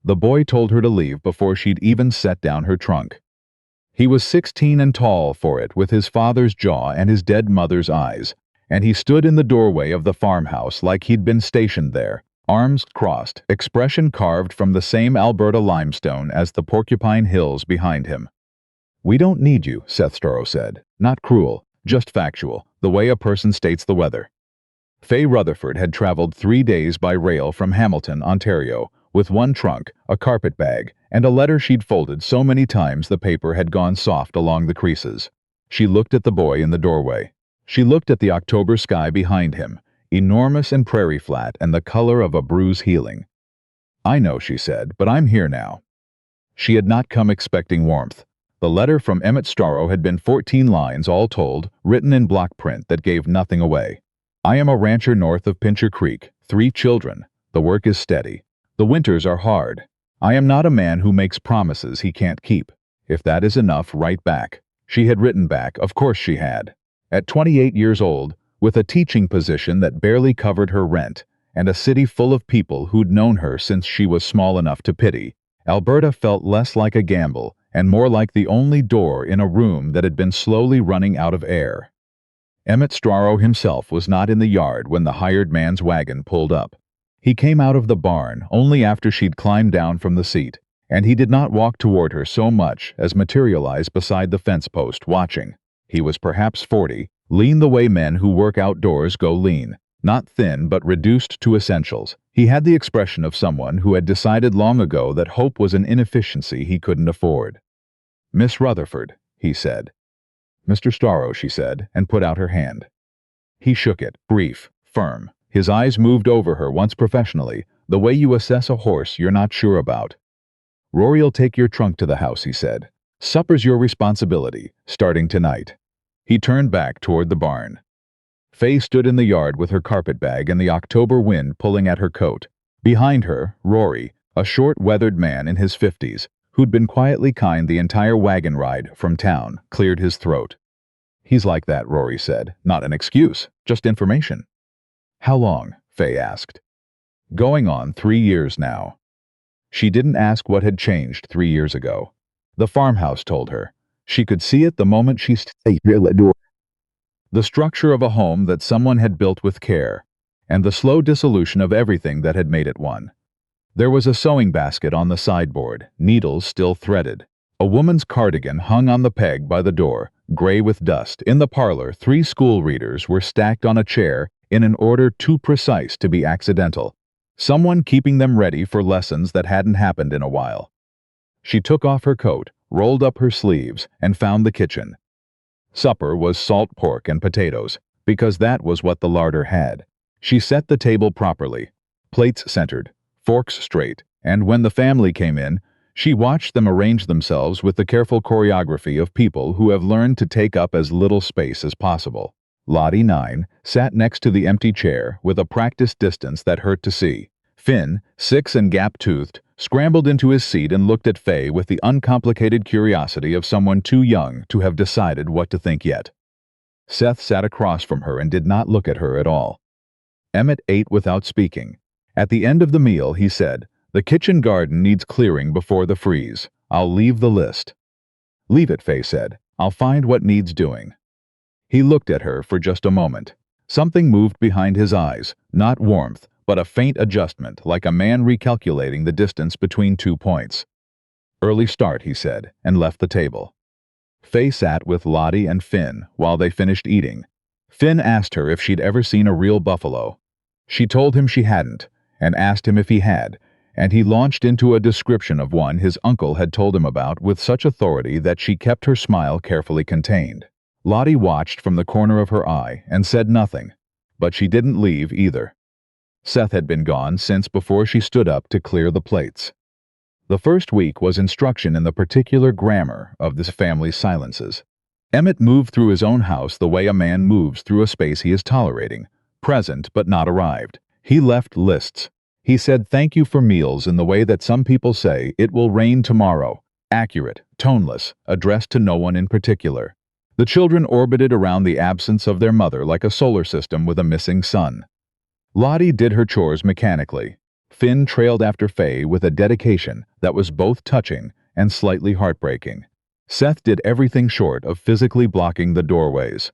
The boy told her to leave before she'd even set down her trunk. He was 16 and tall for it, with his father's jaw and his dead mother's eyes, and he stood in the doorway of the farmhouse like he'd been stationed there, arms crossed, expression carved from the same Alberta limestone as the Porcupine Hills behind him. "We don't need you," Seth Storrow said. "Not cruel, just factual, the way a person states the weather." Faye Rutherford had traveled 3 days by rail from Hamilton, Ontario, with one trunk, a carpet bag, and a letter she'd folded so many times the paper had gone soft along the creases. She looked at the boy in the doorway. She looked at the October sky behind him, enormous and prairie flat and the color of a bruise healing. "I know," she said, "but I'm here now." She had not come expecting warmth. The letter from Emmett Storrow had been 14 lines all told, written in block print that gave nothing away. "I am a rancher north of Pincher Creek, 3 children. The work is steady. The winters are hard. I am not a man who makes promises he can't keep. If that is enough, write back." She had written back, of course she had. At 28 years old, with a teaching position that barely covered her rent, and a city full of people who'd known her since she was small enough to pity, Alberta felt less like a gamble and more like the only door in a room that had been slowly running out of air. Emmett Storrow himself was not in the yard when the hired man's wagon pulled up. He came out of the barn only after she'd climbed down from the seat, and he did not walk toward her so much as materialize beside the fence post, watching. He was perhaps 40, lean the way men who work outdoors go lean, not thin but reduced to essentials. He had the expression of someone who had decided long ago that hope was an inefficiency he couldn't afford. "Miss Rutherford," he said. "Mr. Storrow," she said, and put out her hand. He shook it, brief, firm. His eyes moved over her once professionally, the way you assess a horse you're not sure about. "Rory'll take your trunk to the house," he said. "Supper's your responsibility, starting tonight." He turned back toward the barn. Faye stood in the yard with her carpet bag and the October wind pulling at her coat. Behind her, Rory, a short, weathered man in his 50s, who'd been quietly kind the entire wagon ride from town, cleared his throat. "He's like that," Rory said. "Not an excuse, just information." "How long?" Faye asked. "Going on 3 years now." She didn't ask what had changed 3 years ago. The farmhouse told her. She could see it the moment she stepped through the door. The structure of a home that someone had built with care, and the slow dissolution of everything that had made it one. There was a sewing basket on the sideboard, needles still threaded. A woman's cardigan hung on the peg by the door, gray with dust. In the parlor, 3 school readers were stacked on a chair in an order too precise to be accidental. Someone keeping them ready for lessons that hadn't happened in a while. She took off her coat, rolled up her sleeves, and found the kitchen. Supper was salt pork and potatoes, because that was what the larder had. She set the table properly, plates centered, forks straight, and when the family came in, she watched them arrange themselves with the careful choreography of people who have learned to take up as little space as possible. Lottie, 9, sat next to the empty chair with a practiced distance that hurt to see. Finn, 6 and gap-toothed, scrambled into his seat and looked at Faye with the uncomplicated curiosity of someone too young to have decided what to think yet. Seth sat across from her and did not look at her at all. Emmett ate without speaking. At the end of the meal, he said, "The kitchen garden needs clearing before the freeze. I'll leave the list." "Leave it," Faye said. "I'll find what needs doing." He looked at her for just a moment. Something moved behind his eyes, not warmth, but a faint adjustment, like a man recalculating the distance between 2 points. "Early start," he said, and left the table. Faye sat with Lottie and Finn while they finished eating. Finn asked her if she'd ever seen a real buffalo. She told him she hadn't, and asked him if he had, and he launched into a description of one his uncle had told him about with such authority that she kept her smile carefully contained. Lottie watched from the corner of her eye and said nothing, but she didn't leave either. Seth had been gone since before she stood up to clear the plates. The first week was instruction in the particular grammar of this family's silences. Emmett moved through his own house the way a man moves through a space he is tolerating, present but not arrived. He left lists. He said thank you for meals in the way that some people say it will rain tomorrow, accurate, toneless, addressed to no one in particular. The children orbited around the absence of their mother like a solar system with a missing sun. Lottie did her chores mechanically. Finn trailed after Faye with a dedication that was both touching and slightly heartbreaking. Seth did everything short of physically blocking the doorways.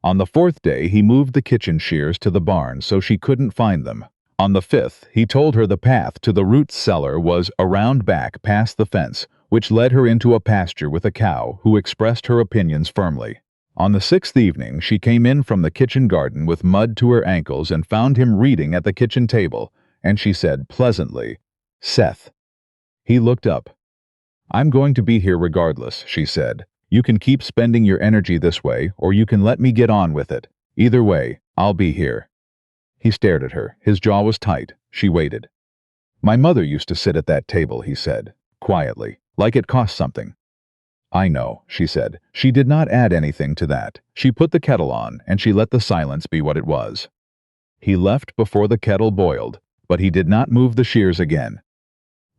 On the fourth day, he moved the kitchen shears to the barn so she couldn't find them. On the fifth, he told her the path to the root cellar was around back past the fence, which led her into a pasture with a cow who expressed her opinions firmly. On the sixth evening, she came in from the kitchen garden with mud to her ankles and found him reading at the kitchen table, and she said pleasantly, "Seth." He looked up. "I'm going to be here regardless," she said. "You can keep spending your energy this way, or you can let me get on with it. Either way, I'll be here." He stared at her. His jaw was tight. She waited. "My mother used to sit at that table," he said, quietly, like it cost something. "I know," she said. She did not add anything to that. She put the kettle on, and she let the silence be what it was. He left before the kettle boiled, but he did not move the shears again.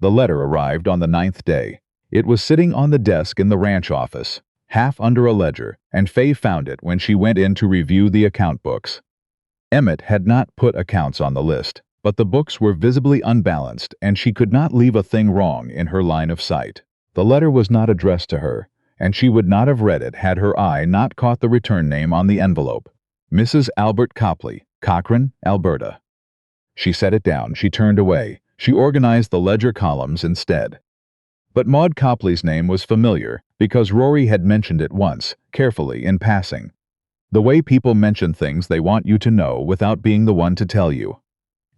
The letter arrived on the 9th day. It was sitting on the desk in the ranch office, half under a ledger, and Faye found it when she went in to review the account books. Emmett had not put accounts on the list, but the books were visibly unbalanced, and she could not leave a thing wrong in her line of sight. The letter was not addressed to her, and she would not have read it had her eye not caught the return name on the envelope. Mrs. Albert Copley, Cochrane, Alberta. She set it down. She turned away. She organized the ledger columns instead. But Maud Copley's name was familiar because Rory had mentioned it once, carefully, in passing. The way people mention things they want you to know without being the one to tell you.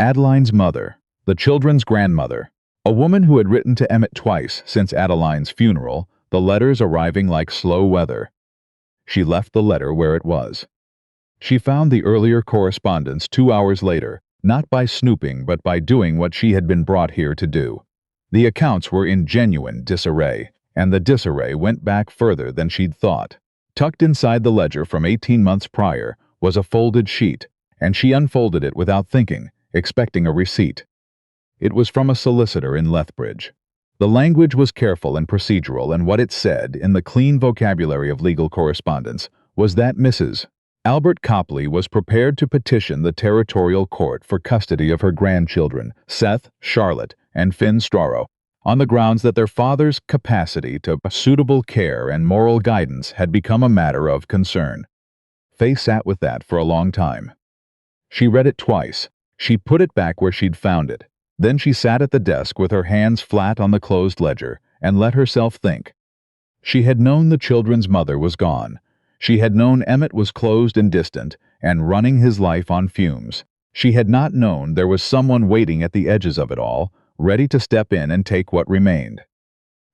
Adeline's mother, the children's grandmother, a woman who had written to Emmett twice since Adeline's funeral, the letters arriving like slow weather. She left the letter where it was. She found the earlier correspondence 2 hours later, not by snooping but by doing what she had been brought here to do. The accounts were in genuine disarray, and the disarray went back further than she'd thought. Tucked inside the ledger from 18 months prior was a folded sheet, and she unfolded it without thinking, expecting a receipt. It was from a solicitor in Lethbridge. The language was careful and procedural, and what it said, in the clean vocabulary of legal correspondence, was that Mrs. Albert Copley was prepared to petition the territorial court for custody of her grandchildren, Seth, Charlotte, and Finn Stroro, on the grounds that their father's capacity to suitable care and moral guidance had become a matter of concern. Faye sat with that for a long time. She read it twice. She put it back where she'd found it. Then she sat at the desk with her hands flat on the closed ledger and let herself think. She had known the children's mother was gone. She had known Emmett was closed and distant and running his life on fumes. She had not known there was someone waiting at the edges of it all, ready to step in and take what remained.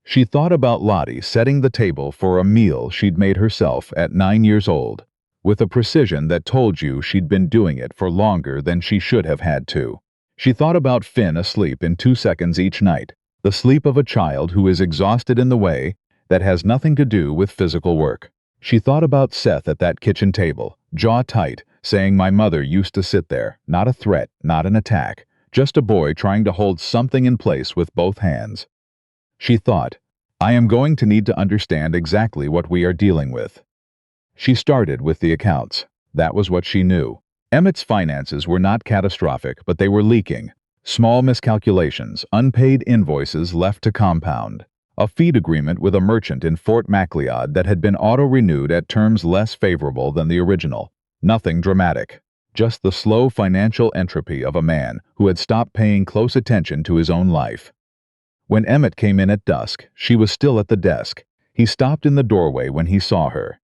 She thought about Lottie setting the table for a meal she'd made herself at 9 years old, with a precision that told you she'd been doing it for longer than she should have had to. She thought about Finn asleep in 2 seconds each night, the sleep of a child who is exhausted in the way that has nothing to do with physical work. She thought about Seth at that kitchen table, jaw tight, saying my mother used to sit there, not a threat, not an attack, just a boy trying to hold something in place with both hands. She thought, I am going to need to understand exactly what we are dealing with. She started with the accounts. That was what she knew. Emmett's finances were not catastrophic, but they were leaking. Small miscalculations, unpaid invoices left to compound. A feed agreement with a merchant in Fort Macleod that had been auto-renewed at terms less favorable than the original. Nothing dramatic. Just the slow financial entropy of a man who had stopped paying close attention to his own life. When Emmett came in at dusk, she was still at the desk. He stopped in the doorway when he saw her.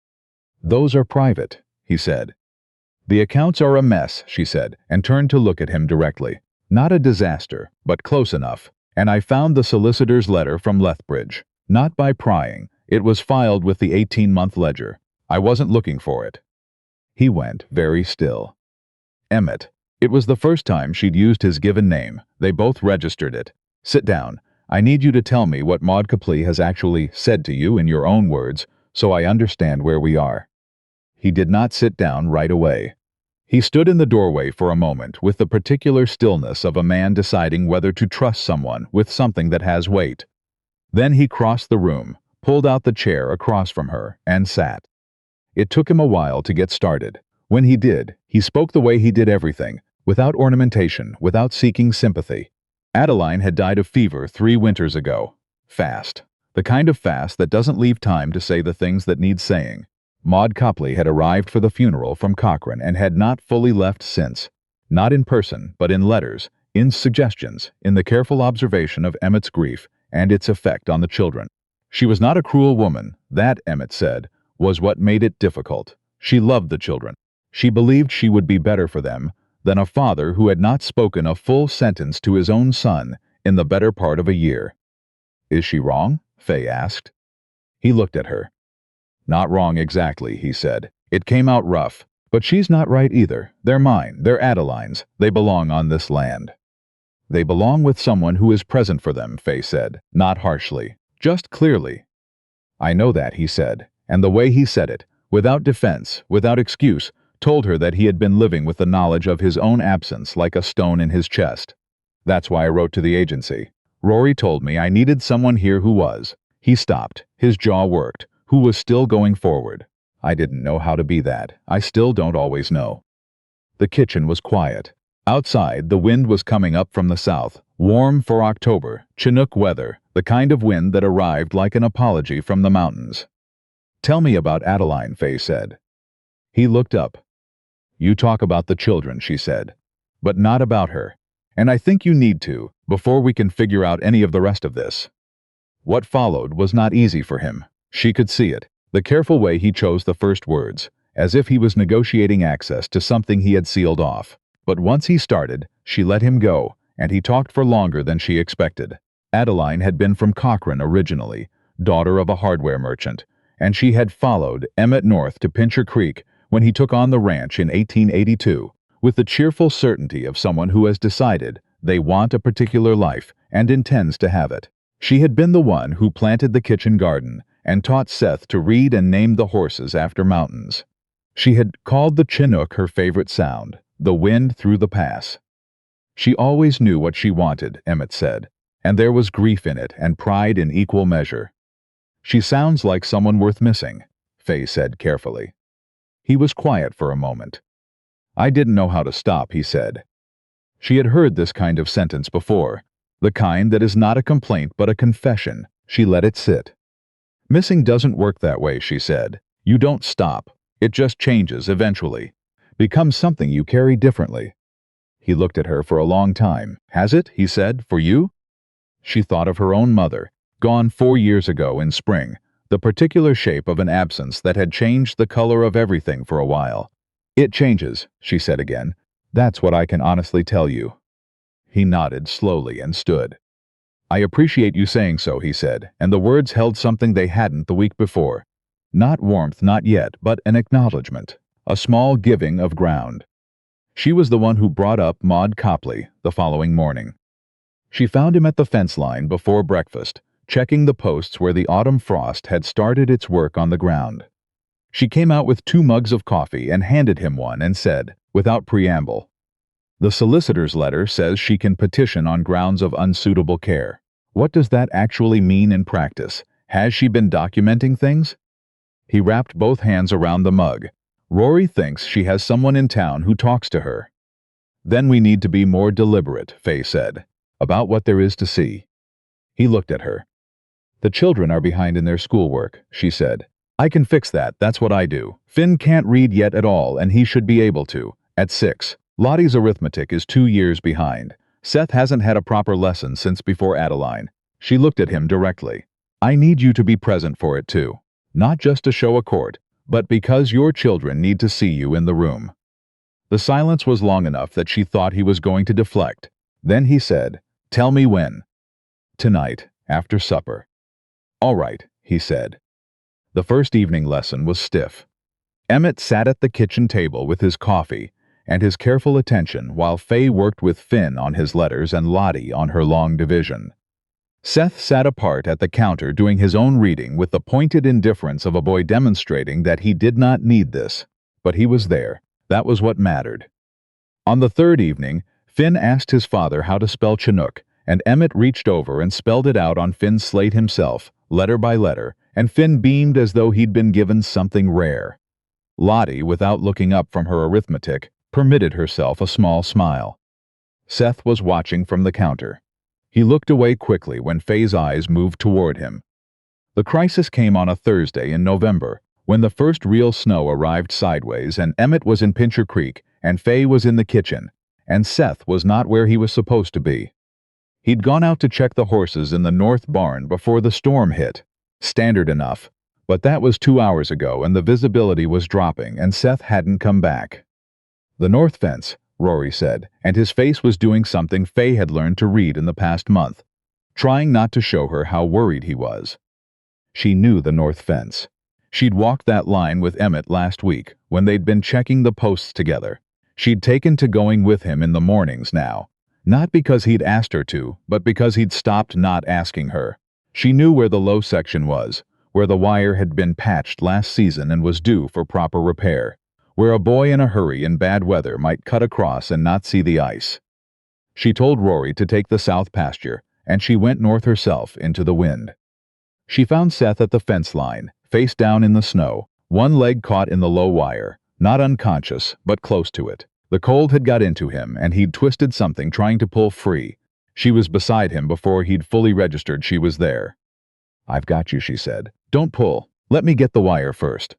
"Those are private," he said. "The accounts are a mess," she said, and turned to look at him directly. "Not a disaster, but close enough. And I found the solicitor's letter from Lethbridge. Not by prying. It was filed with the 18-month ledger. I wasn't looking for it." He went very still. Emmett. It was the first time she'd used his given name. They both registered it. "Sit down. I need you to tell me what Maud Copley has actually said to you in your own words, so I understand where we are." He did not sit down right away. He stood in the doorway for a moment with the particular stillness of a man deciding whether to trust someone with something that has weight. Then he crossed the room, pulled out the chair across from her, and sat. It took him a while to get started. When he did, he spoke the way he did everything, without ornamentation, without seeking sympathy. Adeline had died of fever 3 winters ago. Fast. The kind of fast that doesn't leave time to say the things that need saying. Maud Copley had arrived for the funeral from Cochrane and had not fully left since. Not in person, but in letters, in suggestions, in the careful observation of Emmett's grief and its effect on the children. She was not a cruel woman, that, Emmett said, was what made it difficult. She loved the children. She believed she would be better for them than a father who had not spoken a full sentence to his own son in the better part of a year. "Is she wrong?" Faye asked. He looked at her. "Not wrong exactly," he said. "It came out rough. But she's not right either. They're mine. They're Adeline's. They belong on this land." "They belong with someone who is present for them," Faye said, not harshly, just clearly. "I know that," he said, and the way he said it, without defense, without excuse, told her that he had been living with the knowledge of his own absence like a stone in his chest. "That's why I wrote to the agency. Rory told me I needed someone here who was." He stopped. His jaw worked. Who was still going forward. "I didn't know how to be that. I still don't always know." The kitchen was quiet. Outside, the wind was coming up from the south, warm for October, Chinook weather, the kind of wind that arrived like an apology from the mountains. "Tell me about Adeline," Faye said. He looked up. "You talk about the children," she said, "but not about her. And I think you need to, before we can figure out any of the rest of this." What followed was not easy for him. She could see it, the careful way he chose the first words, as if he was negotiating access to something he had sealed off. But once he started, she let him go, and he talked for longer than she expected. Adeline had been from Cochrane originally, daughter of a hardware merchant, and she had followed Emmett north to Pincher Creek when he took on the ranch in 1882, with the cheerful certainty of someone who has decided they want a particular life and intends to have it. She had been the one who planted the kitchen garden and taught Seth to read and name the horses after mountains. She had called the Chinook her favorite sound, the wind through the pass. She always knew what she wanted, Emmett said, and there was grief in it and pride in equal measure. "She sounds like someone worth missing," Faye said carefully. He was quiet for a moment. "I didn't know how to stop," he said. She had heard this kind of sentence before, the kind that is not a complaint but a confession. She let it sit. "Missing doesn't work that way," she said. "You don't stop. It just changes eventually. Becomes something you carry differently." He looked at her for a long time. "Has it?" he said. "For you?" She thought of her own mother, gone 4 years ago in spring, the particular shape of an absence that had changed the color of everything for a while. "It changes," she said again. "That's what I can honestly tell you." He nodded slowly and stood. "I appreciate you saying so," he said, and the words held something they hadn't the week before. Not warmth, not yet, but an acknowledgement, a small giving of ground. She was the one who brought up Maud Copley the following morning. She found him at the fence line before breakfast, checking the posts where the autumn frost had started its work on the ground. She came out with 2 mugs of coffee and handed him one and said, without preamble, "The solicitor's letter says she can petition on grounds of unsuitable care. What does that actually mean in practice? Has she been documenting things?" He wrapped both hands around the mug. "Rory thinks she has someone in town who talks to her." "Then we need to be more deliberate," Faye said, "about what there is to see." He looked at her. "The children are behind in their schoolwork," she said. "I can fix that, that's what I do. Finn can't read yet at all, and he should be able to, at 6. Lottie's arithmetic is 2 years behind. Seth hasn't had a proper lesson since before Adeline." She looked at him directly. "I need you to be present for it too. Not just to show a court, but because your children need to see you in the room." The silence was long enough that she thought he was going to deflect. Then he said, "Tell me when." "Tonight, after supper." "All right," he said. The first evening lesson was stiff. Emmett sat at the kitchen table with his coffee and his careful attention while Faye worked with Finn on his letters and Lottie on her long division. Seth sat apart at the counter doing his own reading with the pointed indifference of a boy demonstrating that he did not need this. But he was there. That was what mattered. On the third evening, Finn asked his father how to spell Chinook, and Emmett reached over and spelled it out on Finn's slate himself, letter by letter, and Finn beamed as though he'd been given something rare. Lottie, without looking up from her arithmetic, permitted herself a small smile. Seth was watching from the counter. He looked away quickly when Faye's eyes moved toward him. The crisis came on a Thursday in November, when the first real snow arrived sideways and Emmett was in Pincher Creek and Faye was in the kitchen, and Seth was not where he was supposed to be. He'd gone out to check the horses in the north barn before the storm hit. Standard enough, but that was 2 hours ago and the visibility was dropping and Seth hadn't come back. The north fence, Rory said, and his face was doing something Faye had learned to read in the past month, trying not to show her how worried he was. She knew the north fence. She'd walked that line with Emmett last week, when they'd been checking the posts together. She'd taken to going with him in the mornings now, not because he'd asked her to, but because he'd stopped not asking her. She knew where the low section was, where the wire had been patched last season and was due for proper repair, where a boy in a hurry in bad weather might cut across and not see the ice. She told Rory to take the south pasture, and she went north herself into the wind. She found Seth at the fence line, face down in the snow, one leg caught in the low wire, not unconscious, but close to it. The cold had got into him, and he'd twisted something trying to pull free. She was beside him before he'd fully registered she was there. "I've got you," she said. "Don't pull. Let me get the wire first."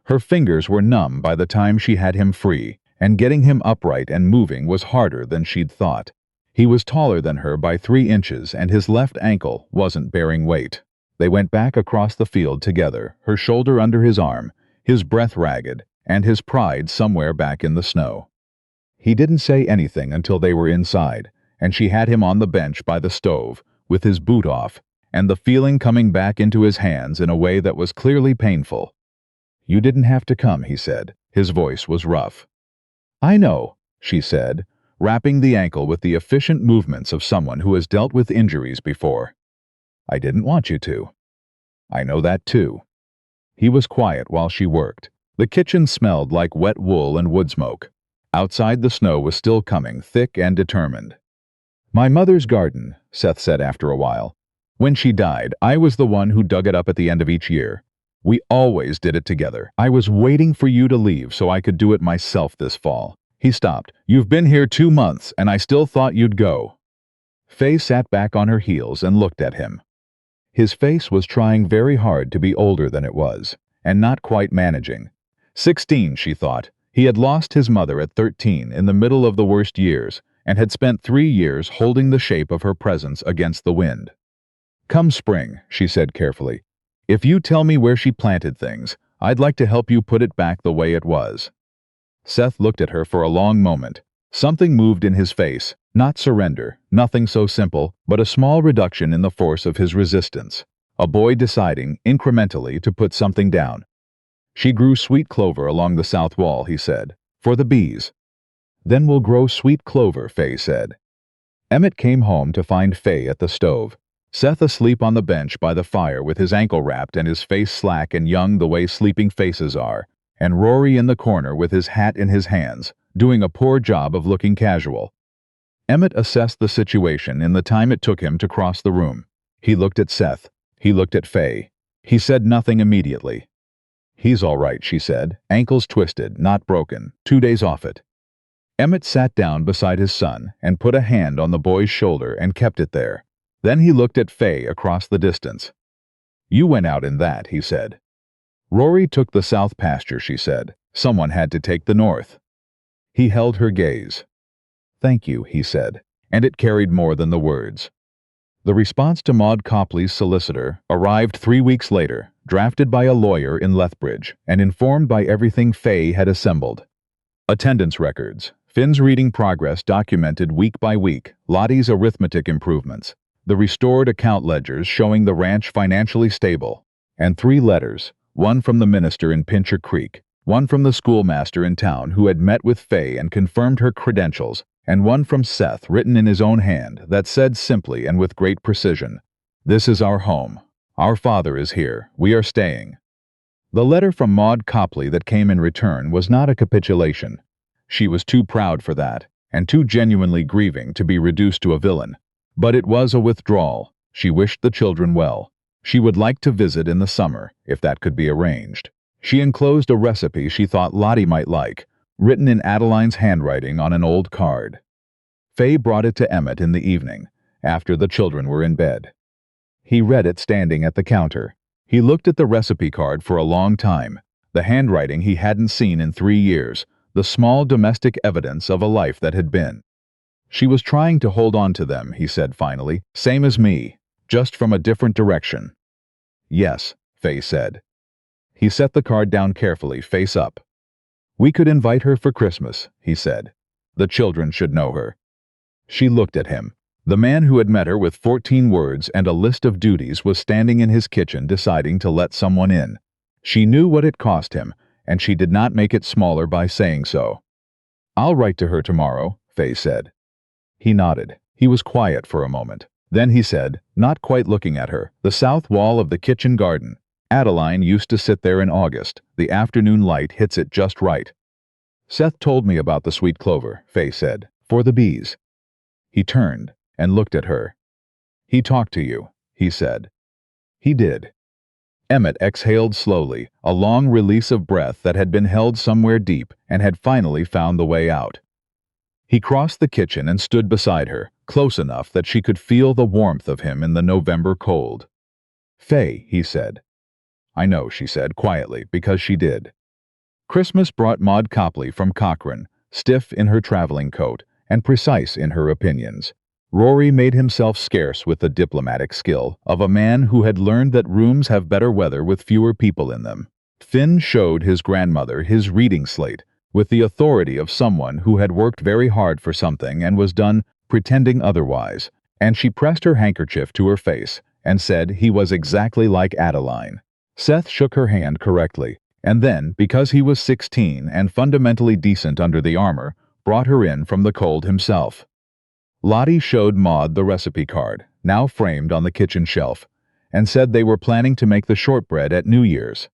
Her fingers were numb by the time she had him free, and getting him upright and moving was harder than she'd thought. He was taller than her by 3 inches, and his left ankle wasn't bearing weight. They went back across the field together, her shoulder under his arm, his breath ragged, and his pride somewhere back in the snow. He didn't say anything until they were inside, and she had him on the bench by the stove, with his boot off, and the feeling coming back into his hands in a way that was clearly painful. "You didn't have to come," he said. His voice was rough. "I know," she said, wrapping the ankle with the efficient movements of someone who has dealt with injuries before. "I didn't want you to." "I know that too." He was quiet while she worked. The kitchen smelled like wet wool and wood smoke. Outside the snow was still coming, thick and determined. "My mother's garden," Seth said after a while. "When she died, I was the one who dug it up at the end of each year. We always did it together. I was waiting for you to leave so I could do it myself this fall." He stopped. "You've been here 2 months, and I still thought you'd go." Faye sat back on her heels and looked at him. His face was trying very hard to be older than it was, and not quite managing. 16, she thought. He had lost his mother at 13 in the middle of the worst years, and had spent 3 years holding the shape of her presence against the wind. "Come spring," she said carefully, "if you tell me where she planted things, I'd like to help you put it back the way it was." Seth looked at her for a long moment. Something moved in his face, not surrender, nothing so simple, but a small reduction in the force of his resistance. A boy deciding, incrementally, to put something down. "She grew sweet clover along the south wall," he said, "for the bees." "Then we'll grow sweet clover," Faye said. Emmett came home to find Faye at the stove. Seth asleep on the bench by the fire with his ankle wrapped and his face slack and young the way sleeping faces are, and Rory in the corner with his hat in his hands, doing a poor job of looking casual. Emmett assessed the situation in the time it took him to cross the room. He looked at Seth. He looked at Faye. He said nothing immediately. "He's all right," she said. "Ankles twisted, not broken. 2 days off it." Emmett sat down beside his son and put a hand on the boy's shoulder and kept it there. Then he looked at Faye across the distance. "You went out in that," he said. "Rory took the south pasture," she said. "Someone had to take the north." He held her gaze. "Thank you," he said, and it carried more than the words. The response to Maud Copley's solicitor arrived 3 weeks later, drafted by a lawyer in Lethbridge, and informed by everything Faye had assembled. Attendance records, Finn's reading progress documented week by week, Lottie's arithmetic improvements, the restored account ledgers showing the ranch financially stable, and 3 letters, one from the minister in Pincher Creek, one from the schoolmaster in town who had met with Faye and confirmed her credentials, and one from Seth written in his own hand that said simply and with great precision, "This is our home. Our father is here. We are staying." The letter from Maud Copley that came in return was not a capitulation. She was too proud for that, and too genuinely grieving to be reduced to a villain. But it was a withdrawal. She wished the children well. She would like to visit in the summer, if that could be arranged. She enclosed a recipe she thought Lottie might like, written in Adeline's handwriting on an old card. Faye brought it to Emmett in the evening, after the children were in bed. He read it standing at the counter. He looked at the recipe card for a long time, the handwriting he hadn't seen in 3 years, the small domestic evidence of a life that had been. She was trying to hold on to them, he said finally, same as me, just from a different direction. Yes, Faye said. He set the card down carefully, face up. We could invite her for Christmas, he said. The children should know her. She looked at him. The man who had met her with 14 words and a list of duties was standing in his kitchen deciding to let someone in. She knew what it cost him, and she did not make it smaller by saying so. I'll write to her tomorrow, Faye said. He nodded. He was quiet for a moment. Then he said, not quite looking at her, the south wall of the kitchen garden. Adeline used to sit there in August. The afternoon light hits it just right. Seth told me about the sweet clover, Faye said, for the bees. He turned and looked at her. He talked to you, he said. He did. Emmett exhaled slowly, a long release of breath that had been held somewhere deep and had finally found the way out. He crossed the kitchen and stood beside her, close enough that she could feel the warmth of him in the November cold. Faye, he said. I know, she said quietly, because she did. Christmas brought Maud Copley from Cochrane, stiff in her traveling coat and precise in her opinions. Rory made himself scarce with the diplomatic skill of a man who had learned that rooms have better weather with fewer people in them. Finn showed his grandmother his reading slate with the authority of someone who had worked very hard for something and was done pretending otherwise, and she pressed her handkerchief to her face and said he was exactly like Adeline. Seth shook her hand correctly, and then, because he was 16 and fundamentally decent under the armor, brought her in from the cold himself. Lottie showed Maud the recipe card, now framed on the kitchen shelf, and said they were planning to make the shortbread at New Year's.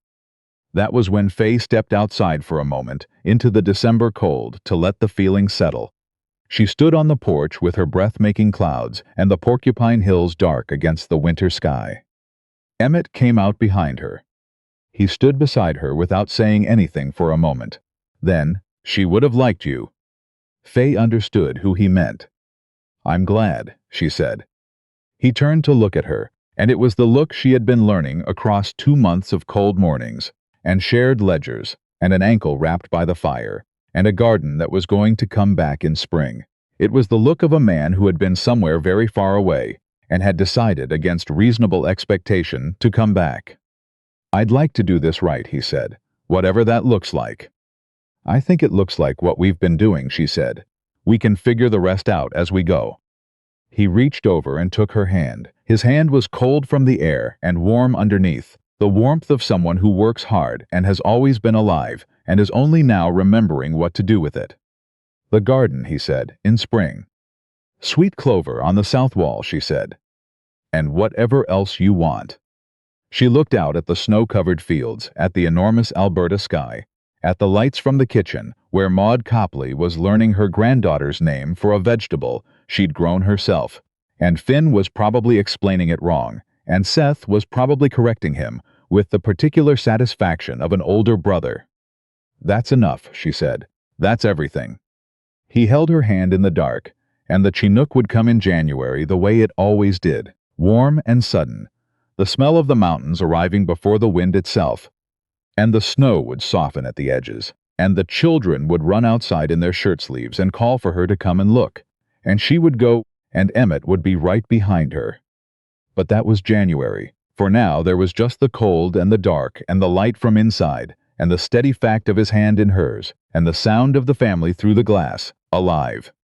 That was when Faye stepped outside for a moment, into the December cold, to let the feeling settle. She stood on the porch with her breath-making clouds and the Porcupine Hills dark against the winter sky. Emmett came out behind her. He stood beside her without saying anything for a moment. Then, she would have liked you. Faye understood who he meant. I'm glad, she said. He turned to look at her, and it was the look she had been learning across 2 months of cold mornings, and shared ledgers, and an ankle wrapped by the fire, and a garden that was going to come back in spring. It was the look of a man who had been somewhere very far away, and had decided against reasonable expectation to come back. I'd like to do this right, he said, whatever that looks like. I think it looks like what we've been doing, she said. We can figure the rest out as we go. He reached over and took her hand. His hand was cold from the air and warm underneath, the warmth of someone who works hard and has always been alive and is only now remembering what to do with it. The garden, he said, in spring. Sweet clover on the south wall, she said. And whatever else you want. She looked out at the snow-covered fields, at the enormous Alberta sky, at the lights from the kitchen, where Maud Copley was learning her granddaughter's name for a vegetable she'd grown herself, and Finn was probably explaining it wrong, and Seth was probably correcting him with the particular satisfaction of an older brother. That's enough, she said. That's everything. He held her hand in the dark, and the Chinook would come in January the way it always did, warm and sudden, the smell of the mountains arriving before the wind itself, and the snow would soften at the edges, and the children would run outside in their shirt sleeves and call for her to come and look, and she would go, and Emmett would be right behind her. But that was January. For now there was just the cold and the dark and the light from inside, and the steady fact of his hand in hers, and the sound of the family through the glass, alive.